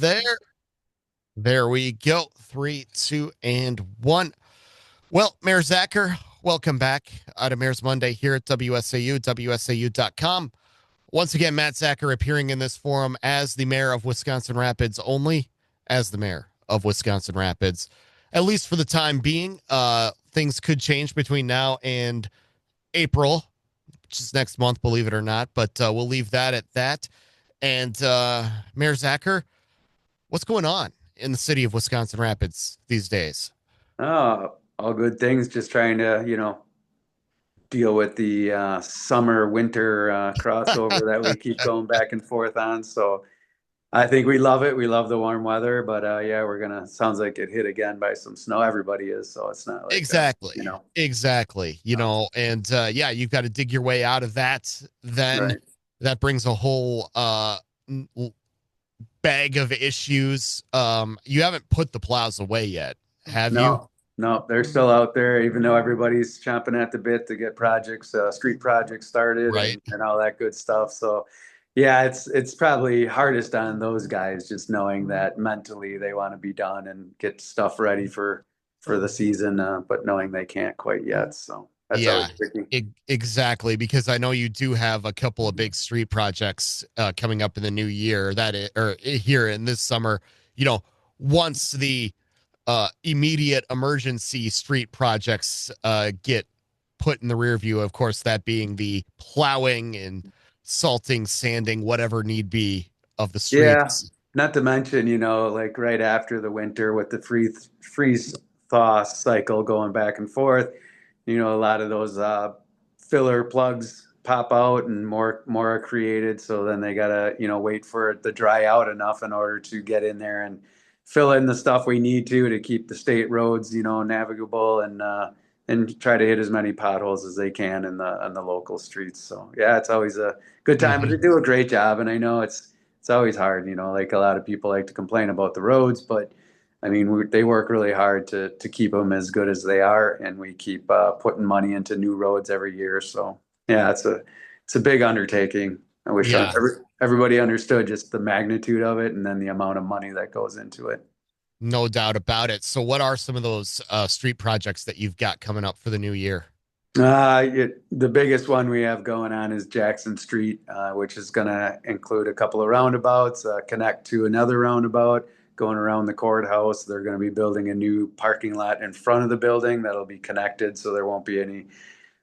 there. There we go. Three, two, and one. Well, Mayor Zacher, welcome back out of Mayor's Monday here at WSAU, WSAU.com. Once again, Matt Zacher appearing in this forum as the mayor of Wisconsin Rapids, only as the mayor of Wisconsin Rapids, at least for the time being. Things could change between now and April, which is next month, believe it or not, but we'll leave that at that. And Mayor Zacher, what's going on in the city of Wisconsin Rapids these days? Oh, all good things. Just trying to, deal with the summer winter crossover that we keep going back and forth on. So I think we love it. We love the warm weather, but yeah, sounds like it hit again by some snow. Everybody is, so it's not like, Exactly. Exactly. And yeah, you've got to dig your way out of that. Then right. that brings a whole bag of issues. You haven't put the plows away yet, have you? No, no, they're still out there, even though everybody's chomping at the bit to get street projects started Right. and all that good stuff. So, yeah, it's probably hardest on those guys, just knowing that mentally they want to be done and get stuff ready for the season, but knowing they can't quite yet. So that's always Yeah, tricky. exactly. Because I know you do have a couple of big street projects coming up in the new year or here in this summer. You know, once the immediate emergency street projects get put in the rear view, of course, that being the plowing and salting, sanding, whatever need be of the Yeah, streets. not to mention, like right after the winter with the freeze thaw cycle going back and forth, a lot of those filler plugs pop out and more are created. So then they gotta, wait for it to dry out enough in order to get in there and fill in the stuff we need to keep the state roads, navigable and try to hit as many potholes as they can in the local streets. So yeah, it's always a good time, but they Mhm. do a great job. And I know it's always hard, like a lot of people like to complain about the roads, but I mean, they work really hard to keep them as good as they are, and we keep putting money into new roads every year. So yeah, it's a big undertaking. I wish Yeah, everybody understood just the magnitude of it and then the amount of money that goes into it. no doubt about it. So, what are some of those street projects that you've got coming up for the new year? The biggest one we have going on is Jackson Street, which is going to include a couple of roundabouts, connect to another roundabout going around the courthouse. They're going to be building a new parking lot in front of the building that'll be connected, so there won't be any.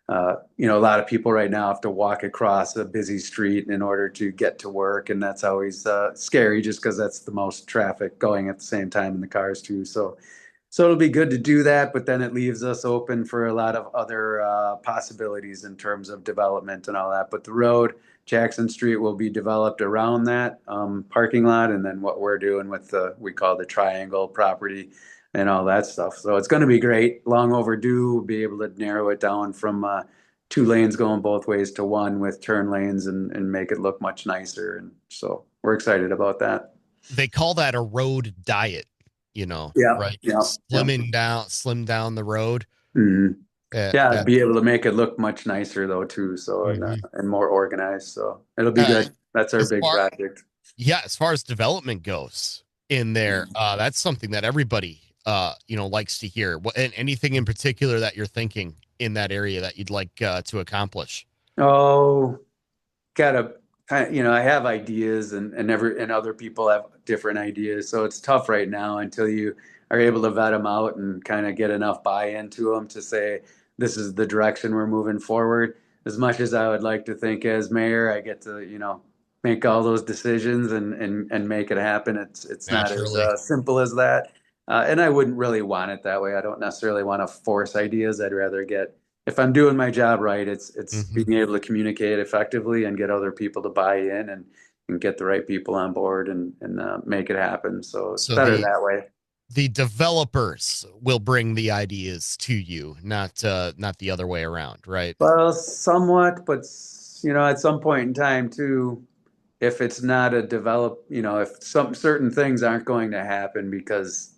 A lot of people right now have to walk across a busy street in order to get to work, and that's always scary just because that's the most traffic going at the same time in the cars too. So it'll be good to do that, but then it leaves us open for a lot of other possibilities in terms of development and all that. But the road, Jackson Street, will be developed around that parking lot, and then what we're doing with we call the triangle property and all that stuff. So it's going to be great, long overdue. We'll be able to narrow it down from two lanes going both ways to one with turn lanes and make it look much nicer. And so we're excited about that. They call that a road diet, Yeah, right? yeah, yeah. Slim down the road. Mhm. Yeah, That be able to make it look much nicer though too, so mhm. and more organized. So it'll be uh, good. That's our as big far project. yeah, as far as development goes in there, that's something that everybody likes to hear. And anything in particular that you're thinking in that area that you'd like to accomplish? Oh, gotta I have ideas and other people have different ideas. So it's tough right now until you are able to vet them out and kind of get enough buy-in to them to say this is the direction we're moving forward. As much as I would like to think as mayor, I get to, make all those decisions and make it happen. It's not as Naturally. simple as that. And I wouldn't really want it that way. I don't necessarily want to force ideas. I'd rather get if I'm doing my job right, it's Hmm. being able to communicate effectively and get other people to buy in and get the right people on board and make it happen. So it's So better that way. the developers will bring the ideas to you, not the other way around, right? Well, somewhat, but at some point in time too, if it's not a develop, if some certain things aren't going to happen because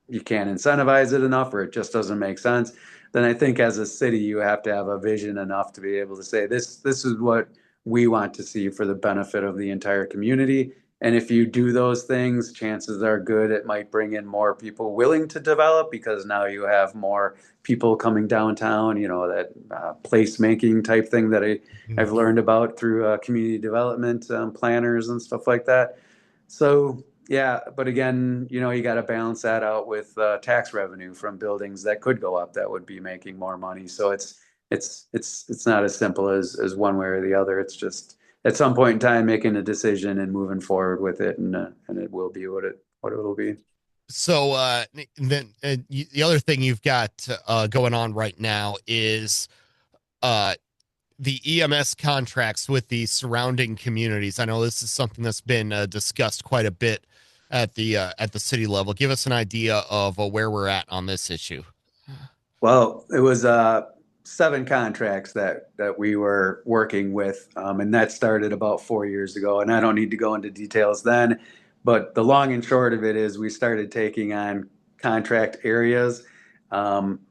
you can't incentivize it enough or it just doesn't make sense, then I think as a city you have to have a vision enough to be able to say this is what we want to see for the benefit of the entire community. And if you do those things, chances are good it might bring in more people willing to develop because now you have more people coming downtown, that placemaking type thing that I've Mhm. learned about through community development planners and stuff like that. So, yeah, but again, you got to balance that out with tax revenue from buildings that could go up that would be making more money. So it's not as simple as one way or the other. It's just at some point in time making a decision and moving forward with it, and it will be what it will be. So then the other thing you've got going on right now is uh, the EMS contracts with the surrounding communities. I know this is something that's been discussed quite a bit at the city level. Give us an idea of where we're at on this issue. Well, it was 7 contracts that we were working with, and that started about 4 years ago. And I don't need to go into details then, but the long and short of it is we started taking on contract areas. Um,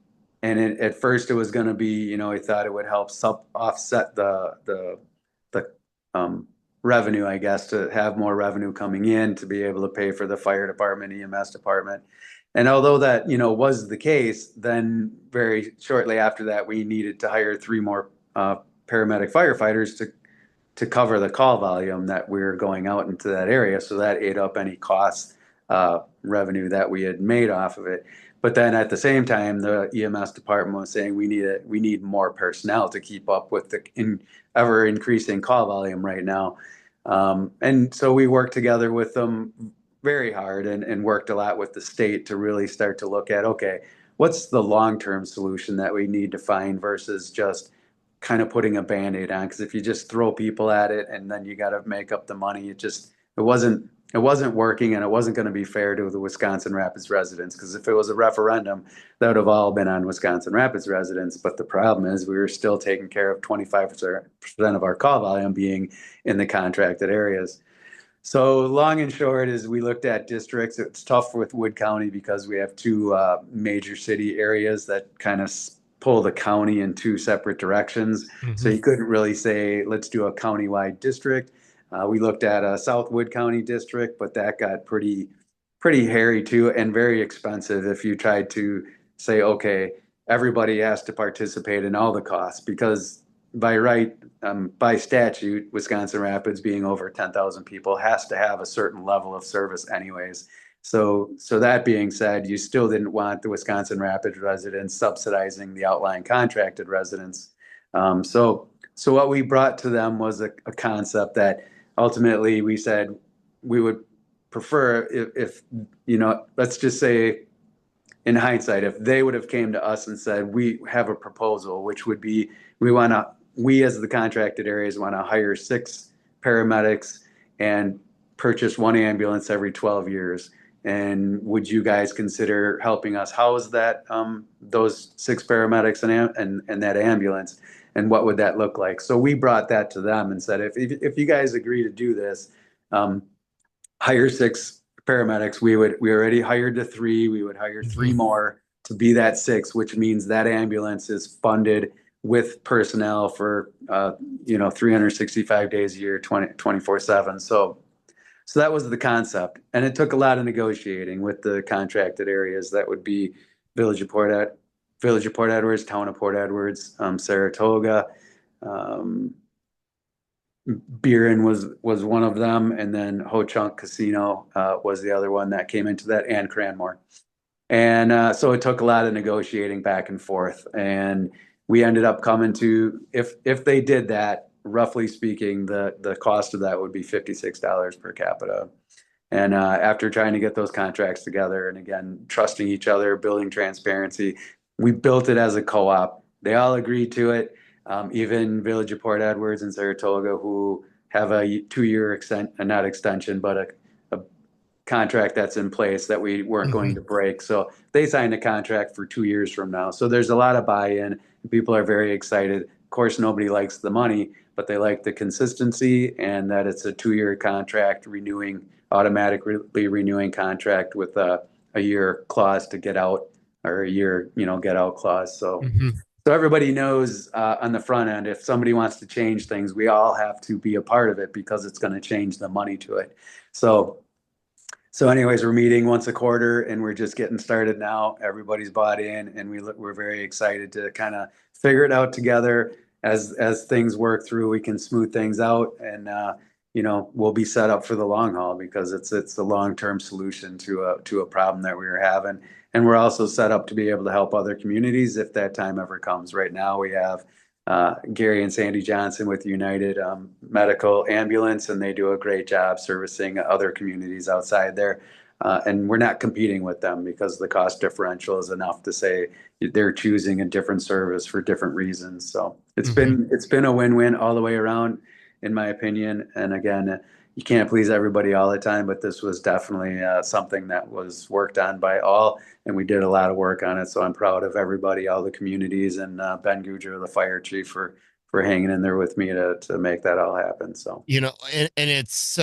and at first it was going to be, we thought it would help offset the revenue, I guess, to have more revenue coming in to be able to pay for the fire department, EMS department. And although that, was the case, then very shortly after that, we needed to hire 3 more paramedic firefighters to cover the call volume that we're going out into that area. So that ate up any cost revenue that we had made off of it. But then at the same time, the EMS department was saying we need more personnel to keep up with the ever increasing call volume right now. And so we worked together with them very hard and worked a lot with the state to really start to look at, okay, what's the long-term solution that we need to find versus just kind of putting a band-aid on? Because if you just throw people at it and then you got to make up the money, it wasn't working, and it wasn't going to be fair to the Wisconsin Rapids residents. Because if it was a referendum, that would have all been on Wisconsin Rapids residents. But the problem is we were still taking care of 25% of our call volume being in the contracted areas. So long and short is we looked at districts. It's tough with Wood County because we have 2 major city areas that kind of pull the county in 2 separate directions. So Mhm. you couldn't really say, let's do a countywide district. We looked at a South Wood County district, but that got pretty hairy too and very expensive if you tried to say, okay, everybody has to participate in all the costs because by right, by statute, Wisconsin Rapids being over 10,000 people has to have a certain level of service anyways. So that being said, you still didn't want the Wisconsin Rapids residents subsidizing the outlying contracted residents. So what we brought to them was a concept that ultimately we said we would prefer if let's just say in hindsight, if they would have came to us and said, we have a proposal, which would be, we as the contracted areas want to hire 6 paramedics and purchase 1 ambulance every 12 years. And would you guys consider helping us house those 6 paramedics and that ambulance? And what would that look like? So we brought that to them and said, if you guys agree to do this, um, hire 6 paramedics. We already hired the 3. We would hire 3 Mhm. more to be that 6, which means that ambulance is funded with personnel for 365 days a year, 24/7. So that was the concept, and it took a lot of negotiating with the contracted areas. That would be Village of Port Ed, Village of Port Edwards, Town of Port Edwards, Saratoga. Um, Buren was one of them, and then Ho Chunk Casino was the other one that came into that, and Cranmore. And so it took a lot of negotiating back and forth, and we ended up coming to if they did that, roughly speaking, the cost of that would be $56 per capita. And after trying to get those contracts together, and again trusting each other, building transparency, we built it as a co-op. They all agreed to it. Even Village of Port Edwards and Saratoga, who have a 2-year not extension, but a contract that's in place that we weren't going to Mhm. break. So they signed a contract for 2 years from now. So there's a lot of buy-in. People are very excited. Of course, nobody likes the money, but they like the consistency and that it's a 2-year contract, automatically renewing contract with a year clause to get out, or a year, get out clause. Mhm. So everybody knows on the front end, if somebody wants to change things, we all have to be a part of it because it's going to change the money to it. So, so anyways, we're meeting once a quarter and we're just getting started now. Everybody's bought in and we're very excited to kind of figure it out together. As things work through, we can smooth things out and, we'll be set up for the long haul because it's a long-term solution to a problem that we were having. And we're also set up to be able to help other communities if that time ever comes. Right now, we have Gary and Sandy Johnson with United Medical Ambulance, and they do a great job servicing other communities outside there. And we're not competing with them because the cost differential is enough to say they're choosing a different service for different reasons. So it's been a win-win all the way around, in my opinion. And again, you can't please everybody all the time, but this was definitely something that was worked on by all, and we did a lot of work on it. So I'm proud of everybody, all the communities, and Ben Goodger, the fire chief, for hanging in there with me to make that all happen. So and it's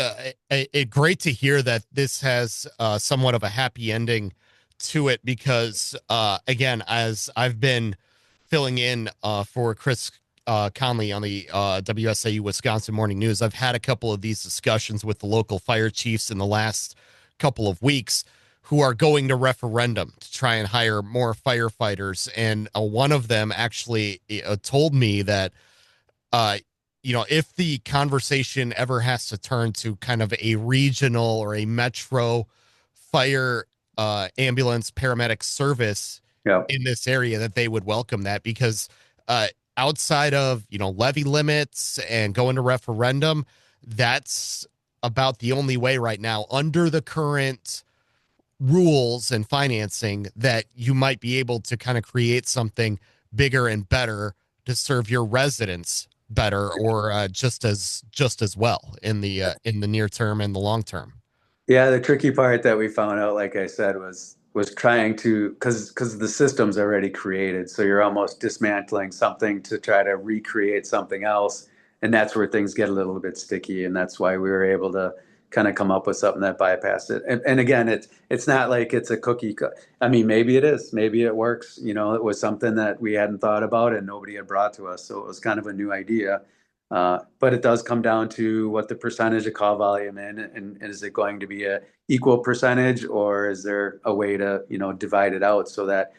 great to hear that this has somewhat of a happy ending to it because again, as I've been filling in for Chris Conley on the WSAU Wisconsin Morning News, I've had a couple of these discussions with the local fire chiefs in the last couple of weeks who are going to referendum to try and hire more firefighters. And one of them actually told me that, if the conversation ever has to turn to kind of a regional or a metro fire ambulance paramedic service in this area, that they would welcome that because outside of, levy limits and going to referendum, that's about the only way right now under the current rules and financing that you might be able to kind of create something bigger and better to serve your residents better or just as well in the near term and the long term. Yeah, the tricky part that we found out, like I said, was trying to because the system's already created, so you're almost dismantling something to try to recreate something else, and that's where things get a little bit sticky, and that's why we were able to kind of come up with something that bypassed it. And again, it's not like it's a cookie. I mean, maybe it is, maybe it works. It was something that we hadn't thought about and nobody had brought to us, so it was kind of a new idea. But it does come down to what the percentage of call volume and is it going to be a equal percentage or is there a way to, divide it out so that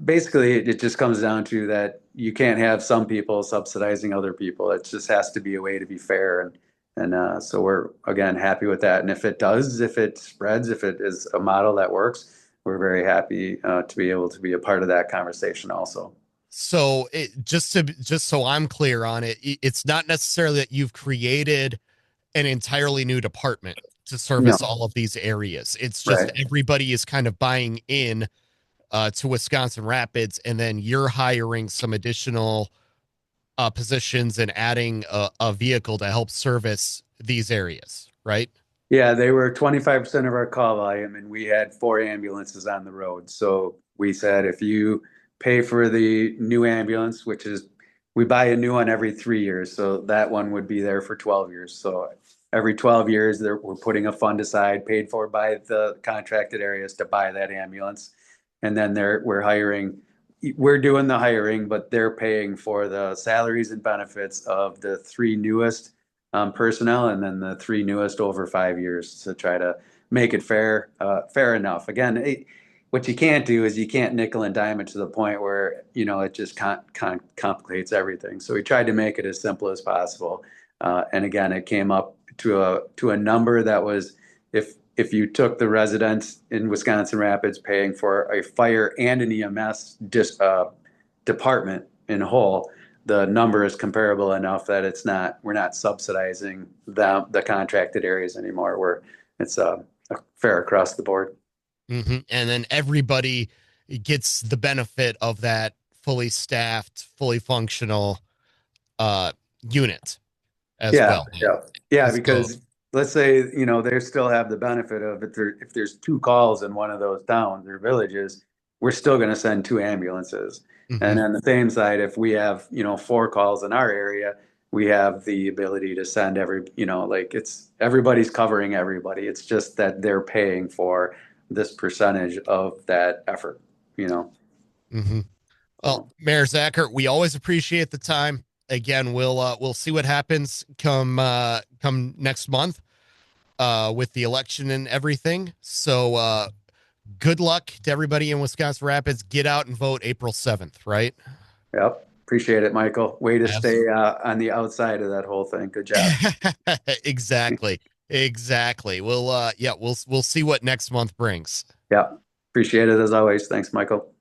basically it just comes down to that you can't have some people subsidizing other people. It just has to be a way to be fair. And so we're, again, happy with that. And if it spreads, if it is a model that works, we're very happy to be able to be a part of that conversation also. So just so I'm clear on it, it's not necessarily that you've created an entirely new department to service all of these areas. It's just everybody is kind of buying in to Wisconsin Rapids, and then you're hiring some additional positions and adding a vehicle to help service these areas, right? Yeah, they were 25% of our call volume, and we had 4 ambulances on the road. So we said, if you pay for the new ambulance, which is we buy a new one every 3 years, so that one would be there for 12 years. So every 12 years, we're putting a fund aside, paid for by the contracted areas to buy that ambulance, and then we're doing the hiring, but they're paying for the salaries and benefits of the 3 newest personnel, and then the 3 newest over 5 years to try to make it fair enough. Again, what you can't do is you can't nickel and dime it to the point where it just complicates everything. So we tried to make it as simple as possible, and again, it came up to a number that was if you took the residents in Wisconsin Rapids paying for a fire and an EMS department in whole, the number is comparable enough that we're not subsidizing the contracted areas anymore. It's fair across the board. Mm-hmm. And then everybody gets the benefit of that fully staffed, fully functional unit as well. Yeah. Because let's say they still have the benefit of if there's 2 calls in one of those towns or villages, we're still going to send 2 ambulances. Mm-hmm. And on the same side, if we have 4 calls in our area, we have the ability to send everybody's covering everybody. It's just that they're paying for this percentage of that effort. Mm-hmm. Well, Mayor Zacher, we always appreciate the time. Again, we'll see what happens come next month. with the election and everything. So good luck to everybody in Wisconsin Rapids. Get out and vote April 7th, right? Yep. Appreciate it, Michael. Way to Absolutely. stay on the outside of that whole thing. Good job. Exactly. Exactly. We'll see what next month brings. Yeah. Appreciate it as always. Thanks, Michael.